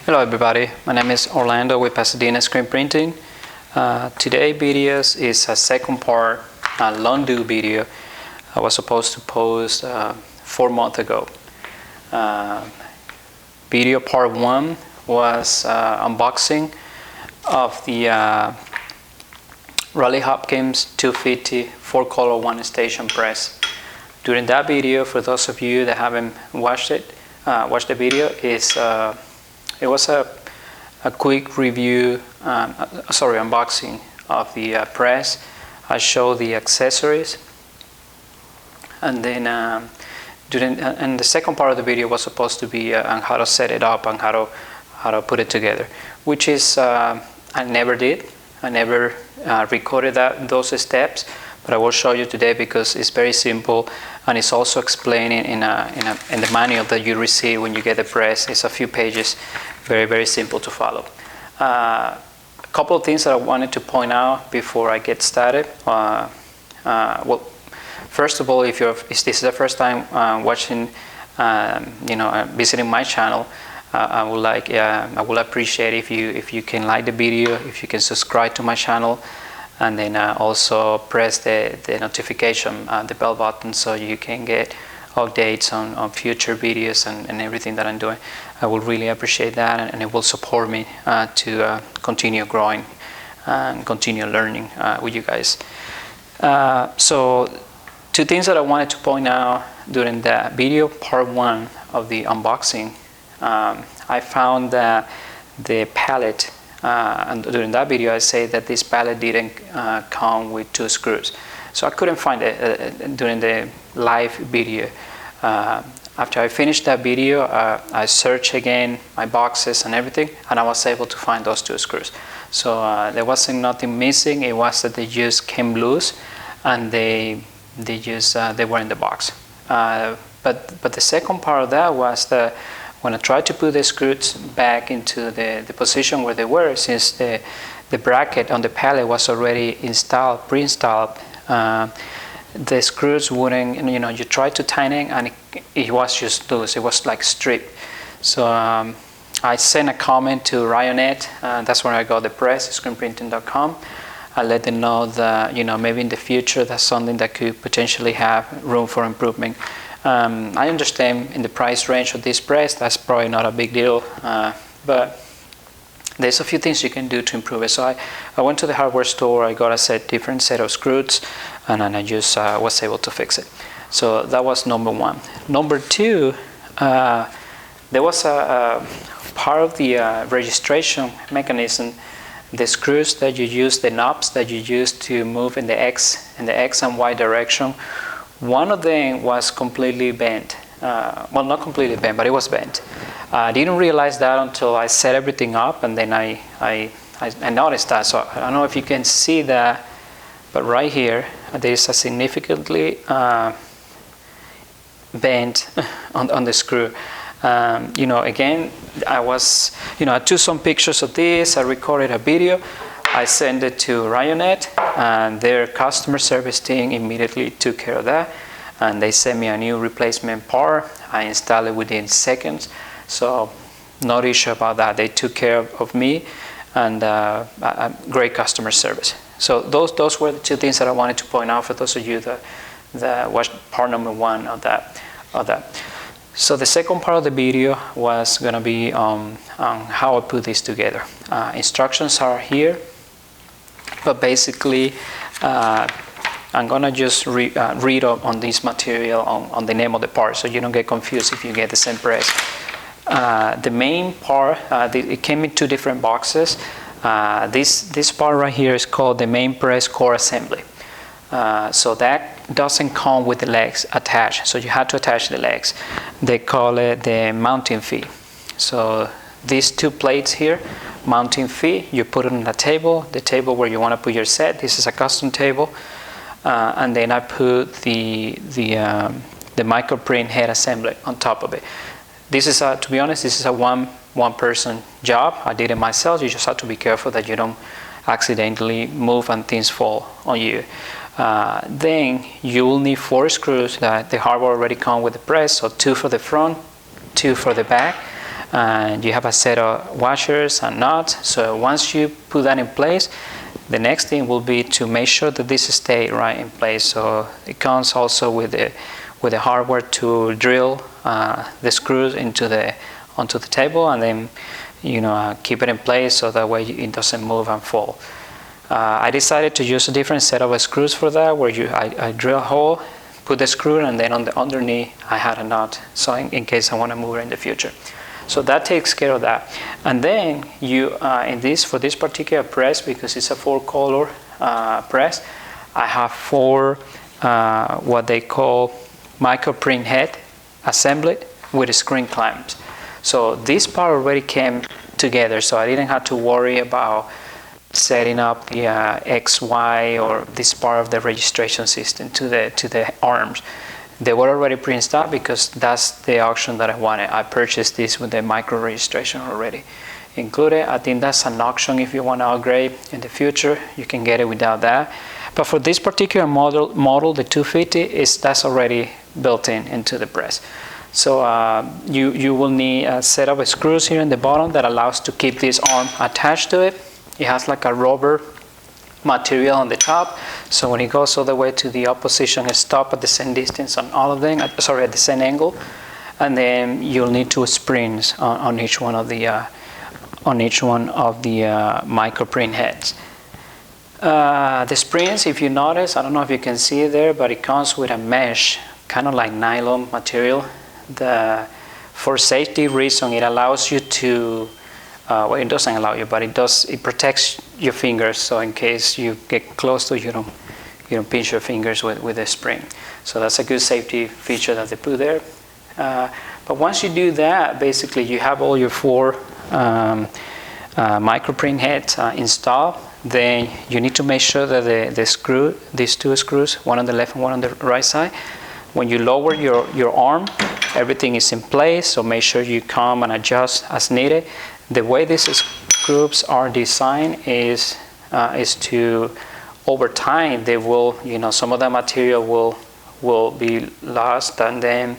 Hello everybody, my name is Orlando with Pasadena Screen Printing. Today videos is a second part, a long due video I was supposed to post 4 months ago. Video part 1 was unboxing of the Raleigh Hopkins 250 4-color 1-station press. During that video, for those of you that haven't watched the video, it was a quick review, unboxing of the press. I showed the accessories, and then and the second part of the video was supposed to be on how to set it up and how to put it together, which is I never did. I never recorded those steps, but I will show you today because it's very simple, and it's also explained in the manual that you receive when you get the press. It's a few pages, very simple to follow. A couple of things that I wanted to point out before I get started. Well, first of all, if this is the first time watching, visiting my channel, I will appreciate if you can like the video, if you can subscribe to my channel, and then also press the notification, the bell button, so you can get updates on future videos and everything that I'm doing. I will really appreciate that, and it will support me to continue growing and continue learning with you guys. So 2 things that I wanted to point out during the video part 1 of the unboxing. I found that the pallet, and during that video I say that this pallet didn't come with 2 screws. So I couldn't find it during the live video. After I finished that video, I searched again my boxes and everything, and I was able to find those 2 screws. So there wasn't nothing missing. It was that they just came loose, and they were in the box. But the second part of that was that when I tried to put the screws back into the position where they were, since the bracket on the pallet was already pre-installed, the screws wouldn't, you tried to tighten and it was just loose. It was like stripped. So I sent a comment to Ryonet, that's where I got the press, screenprinting.com. I let them know that maybe in the future that's something that could potentially have room for improvement. I understand in the price range of this press, that's probably not a big deal, but there's a few things you can do to improve it. So I went to the hardware store, I got a different set of screws, and then I just was able to fix it. So that was number 1. Number 2, there was a part of the registration mechanism, the screws that you use, the knobs that you use to move in the X and Y direction. One of them was completely bent. Well, not completely bent, but it was bent. I didn't realize that until I set everything up, and then I noticed that. So I don't know if you can see that, but right here there is a significantly bent on the screw. Again, I took some pictures of this. I recorded a video. I sent it to Ryonet, and their customer service team immediately took care of that, and they sent me a new replacement part. I installed it within seconds, so no issue about that. They took care of me, and great customer service. So those were the 2 things that I wanted to point out for those of you that watched part number 1 of that. So the second part of the video was going to be on how I put this together. Instructions are here, but basically I'm going to just read on this material on the name of the part, so you don't get confused if you get the same press. The main part, it came in 2 different boxes. This part right here is called the main press core assembly. So that doesn't come with the legs attached, so you have to attach the legs. They call it the mounting feet. So these 2 plates here, mounting feet, you put it on the table where you want to put your set. This is a custom table, and then I put the microprint head assembly on top of it. This is to be honest, this is a one person job. I did it myself. You just have to be careful that you don't accidentally move and things fall on you. Then you will need 4 screws that the hardware already come with the press, so 2 for the front, 2 for the back, and you have a set of washers and nuts. So once you put that in place, the next thing will be to make sure that this stays right in place. So it comes also with the hardware to drill the screws onto the table, and then keep it in place so that way it doesn't move and fall. I decided to use a different set of screws for that, where I drill a hole, put the screw, and then on the underneath I had a nut, so in case I want to move it in the future. So that takes care of that. And then for this particular press, because it's a 4-color press, I have 4 what they call microprint head assembled with screen clamps. So this part already came together, so I didn't have to worry about setting up the X, Y, or this part of the registration system to the arms. They were already pre-installed because that's the option that I wanted. I purchased this with the micro registration already included. I think that's an option if you want to upgrade in the future. You can get it without that. But for this particular model, the 250, that's already built into the press. So you will need a set of screws here in the bottom that allows to keep this arm attached to it. It has like a rubber material on the top, so when it goes all the way to the opposition, it stops at the same distance on all of them, at the same angle, and then you'll need 2 springs on each one of the microprint heads. The springs, if you notice, I don't know if you can see it there, but it comes with a mesh, kind of like nylon material. For safety reason, it allows you to well, it doesn't allow you, but it protects your fingers, so in case you get close to it, you don't pinch your fingers with the spring. So that's a good safety feature that they put there. But once you do that, basically you have all your 4 microprint heads installed. Then you need to make sure that these 2 screws, one on the left and one on the right side, when you lower your arm, everything is in place, so make sure you come and adjust as needed. The way these screws are designed is to, over time, they will, some of the material will be lost, and then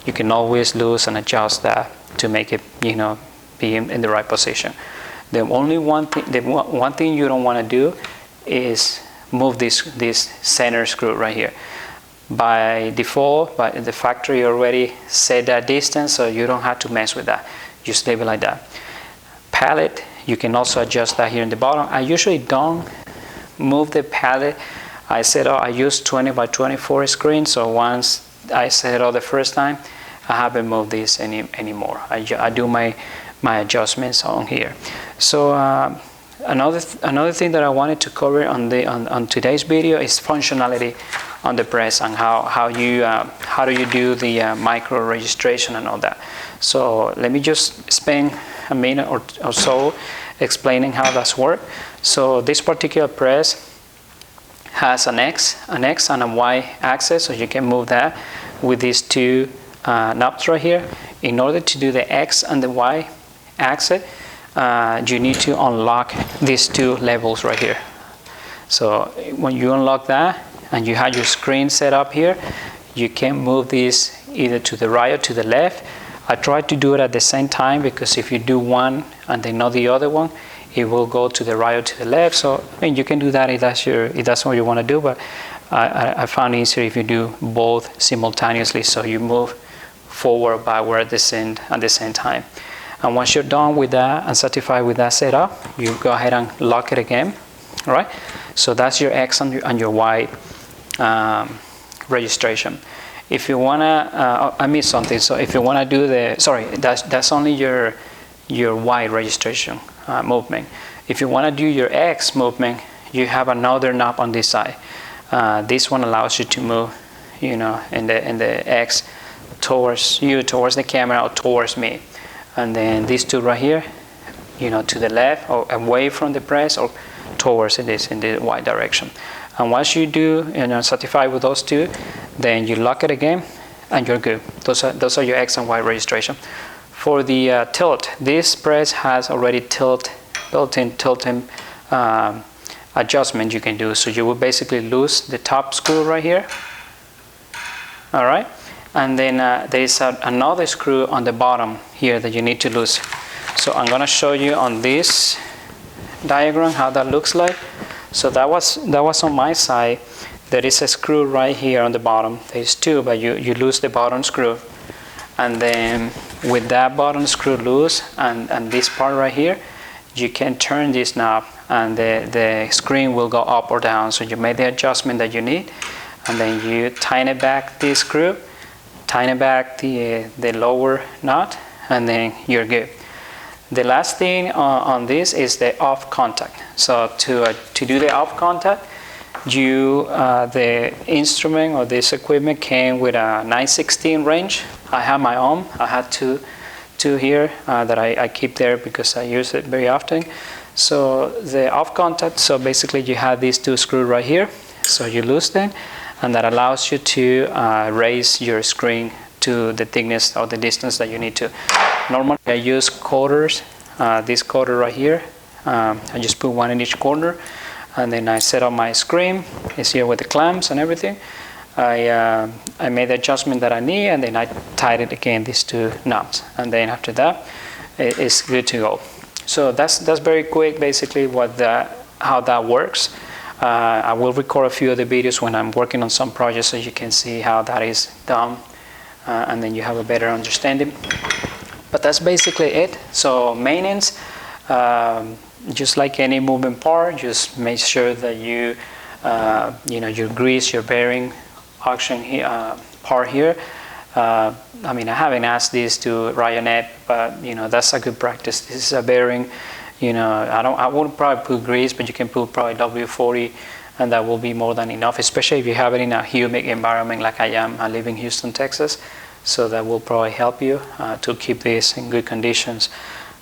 you can always lose and adjust that to make it, be in the right position. The one thing you don't want to do is move this center screw right here. By default, by the factory already set that distance, so you don't have to mess with that. Just leave it like that. Pallet, you can also adjust that here in the bottom. I usually don't move the pallet. I use 20 by 24 screen, so once I set it up the first time, I haven't moved this anymore. I do my adjustments on here. So another thing that I wanted to cover on today's video is functionality on the press, and how do you do the micro registration and all that. So let me just spend a minute or so explaining how that's work. So this particular press has an X and a Y axis, so you can move that with these 2 knobs right here. In order to do the X and the Y axis, you need to unlock these 2 levels right here. So when you unlock that and you have your screen set up here, you can move these either to the right or to the left. I try to do it at the same time, because if you do one and then not the other one, it will go to the right or to the left. So you can do that if that's what you want to do, but I found it easier if you do both simultaneously, so you move forward, backward at the same time. And once you're done with that and satisfied with that setup, you go ahead and lock it again. All right, so that's your X and your Y registration. If you wanna, I missed something. So if you wanna do that's only your Y registration movement. If you wanna do your X movement, you have another knob on this side. This one allows you to move, in the X towards the camera, or towards me. And then these 2 right here, to the left or away from the press, or towards in the Y direction. And once you do, satisfied with those 2, then you lock it again, and you're good. Those are your X and Y registration. For the tilt, this press has already built-in tilting adjustment you can do. So you will basically lose the top screw right here. All right, and then there is another screw on the bottom here that you need to loosen. So I'm going to show you on this diagram how that looks like. So that was on my side. There is a screw right here on the bottom. There's two, but you lose the bottom screw, and then with that bottom screw loose and this part right here, you can turn this knob and the screen will go up or down. So you make the adjustment that you need, and then you tighten back this screw, tighten back the lower nut, and then you're good. The last thing on this is the off contact. So to do the off contact, the instrument or this equipment came with a 9/16 range. I have my own. I had two here that I keep there because I use it very often. So the off contact, so basically you have these two screws right here. So you loosen them, and that allows you to raise your screen to the thickness or the distance that you need to. Normally I use quarters, this quarter right here. I just put one in each corner, and then I set up my screen. It's here with the clamps and everything. I made the adjustment that I need, and then I tied it again, these two knobs, and then after that it's good to go. So that's very quick, basically how that works. I will record a few of the videos when I'm working on some projects so you can see how that is done, and then you have a better understanding. But that's basically it. So maintenance, just like any moving part, just make sure that you your grease, your bearing action part here. I mean, I haven't asked this to Ryanette, but that's a good practice. This is a bearing. I wouldn't probably put grease, but you can put probably W40, and that will be more than enough, especially if you have it in a humid environment like I am. I live in Houston, Texas, so that will probably help you to keep this in good conditions.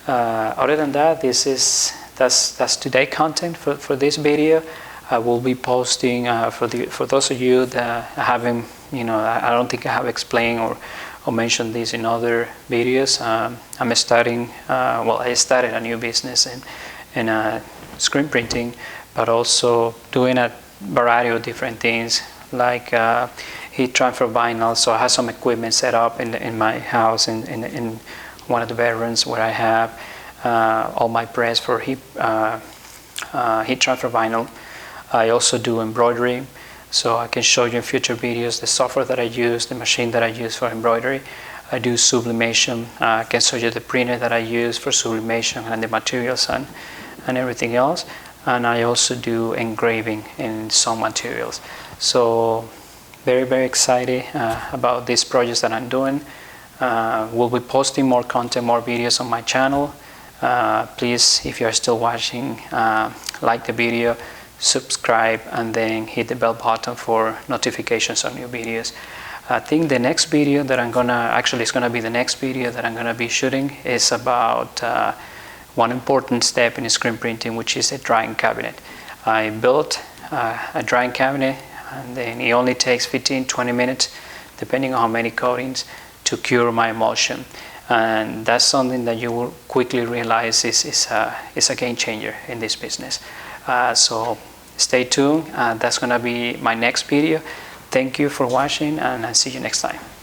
Other than that, that's today's content for this video. I will be posting for those of you that haven't, I don't think I have explained or mentioned this in other videos. I'm starting, I started a new business in screen printing, but also doing a variety of different things like heat transfer vinyl. So I have some equipment set up in my house in one of the bedrooms where I have all my press for heat transfer vinyl. I also do embroidery, so I can show you in future videos the software that I use, the machine that I use for embroidery. I do sublimation. I can show you the printer that I use for sublimation and the materials and everything else. And I also do engraving in some materials. So very, very excited about these projects that I'm doing. We'll be posting more content, more videos on my channel. Please, if you're still watching, like the video, subscribe, and then hit the bell button for notifications on new videos. I think the next video that it's gonna be the next video that I'm gonna be shooting is about one important step in screen printing, which is a drying cabinet. I built a drying cabinet, and then it only takes 15-20 minutes, depending on how many coatings, to cure my emulsion. And that's something that you will quickly realize is a game changer in this business. So stay tuned. That's going to be my next video. Thank you for watching, and I'll see you next time.